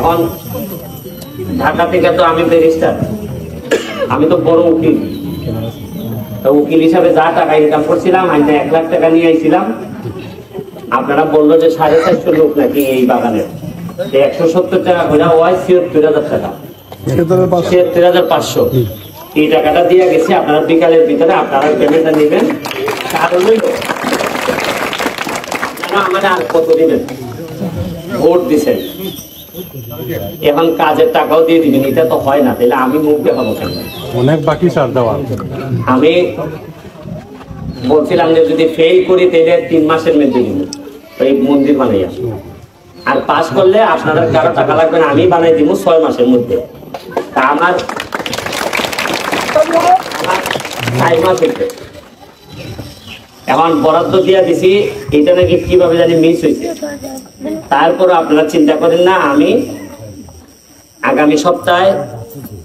এখন ঢাকা থেকে তো আমি ব্যারিস্টার, আমি তো বড় উকিল। তো উকিল হিসাবে যা টাকা ইনকাম করছিলাম, আমি 1 লাখ টাকা নিয়ে আইছিলাম। আপনারা বললো যে 450 লোক নাকি এই বাগানের, 170 টাকা করে হয় 76,000 টাকা, 76,500। এই টাকাটা দিয়ে গেছি। আপনারা বিকালের ভিতরে আপনারা পেমেন্টটা নেবেন। কারণ আপনারা আর কত দিবেন, ভোট দিচ্ছেন, এখন কাজের টাকাও দিয়ে দিবেন, এটা তো হয় না। তাহলে আমি মুখ দেখাবো কেন? অনেক বাকি স্যার দেওয়া। আমি বলছিলাম যে যদি ফেল করি তাহলে 3 মাসের মধ্যে দিব এই মন্দির বানাইয়া, আর পাস করলে আপনাদের কারো টাকা লাগবে না, আমি বানাই দিব 6 মাসের মধ্যে। তা আমার 4 মাস হয়েছে। এখন বরাদ্দ দিয়ে দিছি, এটা নাকি কিভাবে জানি মিস হয়েছে। তারপর আপনারা চিন্তা করেন না, আমি আগামী সপ্তাহে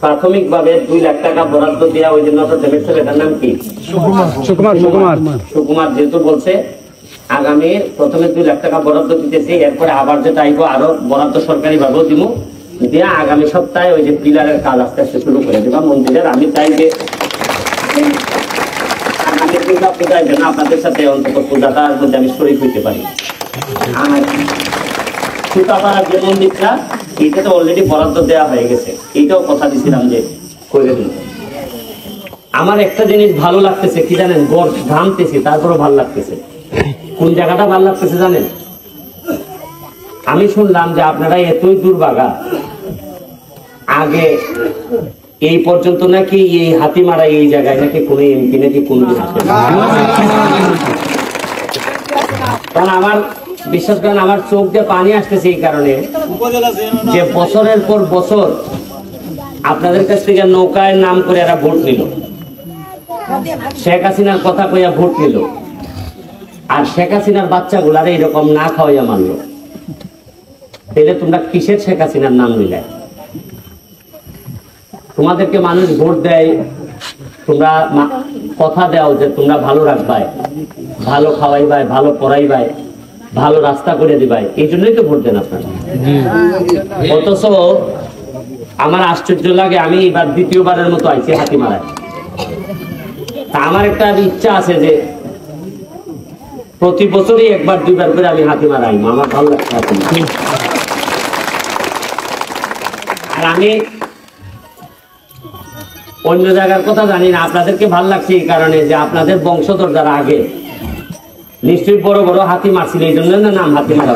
প্রাথমিকভাবে 2 লাখ টাকা বরাদ্দ দেওয়া, ওই জন্য তো দেখেছেন, এটার নাম কি সুকুমার যেহেতু বলছে, আগামী প্রথমে 2 লাখ টাকা বরাদ্দ দিতেছি। এরপরে আবার যেটা আইব আরো বরাদ্দ সরকারি ভাবেও দিব, দিয়ে আগামী সপ্তাহে ওই যে পিলারের কাজ আস্তে আস্তে শুরু করে দেবা মন্দিরের। আমি চাই যে পূজায় যেন আপনাদের সাথে অন্তত পূজাটার মধ্যে আমি শরীর হইতে পারি। আর সুতাপাড়ার যে মন্দিরটা, এটা তো অলরেডি বরাদ্দ দেওয়া হয়ে গেছে, এইটাও কথা দিছিলাম যে করে দিন। আমার একটা জিনিস ভালো লাগতেছে কি জানেন, গড় ঘামতেছি তারপরও ভালো লাগতেছে। কোন জায়গাটা ভালো লাগতেছে জানেন? আমি শুনলাম যে আপনারা এতই দুর্ভাগা, আগে এই পর্যন্ত নাকি এই হাতিমারা এই জায়গায় নাকি কোন এমপি নাকি কোন, কারণ আমার বিশ্বাস করেন আমার চোখ দিয়ে পানি আসতেছে এই কারণে যে বছরের পর বছর আপনাদের কাছ থেকে নৌকায় নাম করে এরা ভোট নিল, শেখ হাসিনার কথা কইয়া ভোট নিল, আর শেখ হাসিনার বাচ্চাগুলার এইরকম না খাওয়াইয়া মানলো। তাহলে তোমরা কিসের শেখ হাসিনার নাম নিলে? তোমাদেরকে মানুষ ভোট দেয়, তোমরা কথা দাও যে তোমরা ভালো রাখবাই, ভালো খাওয়াইবাই, ভালো পড়াইবাই, ভালো রাস্তা করে দিবাই, এই জন্যই তো ভোট দেন আপনারা। অথচ আমার আশ্চর্য লাগে, আমি এবার দ্বিতীয়বারের মতো আইছি হাতিমারায়। তা আমার একটা ইচ্ছা আছে যে প্রতি বছরই 1-2 বার করে আমি হাতিমারা আইব, আমার ভালো লাগছে হাতিমারা। আর আমি অন্য জায়গার কথা জানি না, আপনাদেরকে ভালো লাগছে এই কারণে যে আপনাদের বংশধর যারা আগে নিশ্চয়ই বড় বড় হাতি মারছিল, এই জন্য নাম হাতিমারা।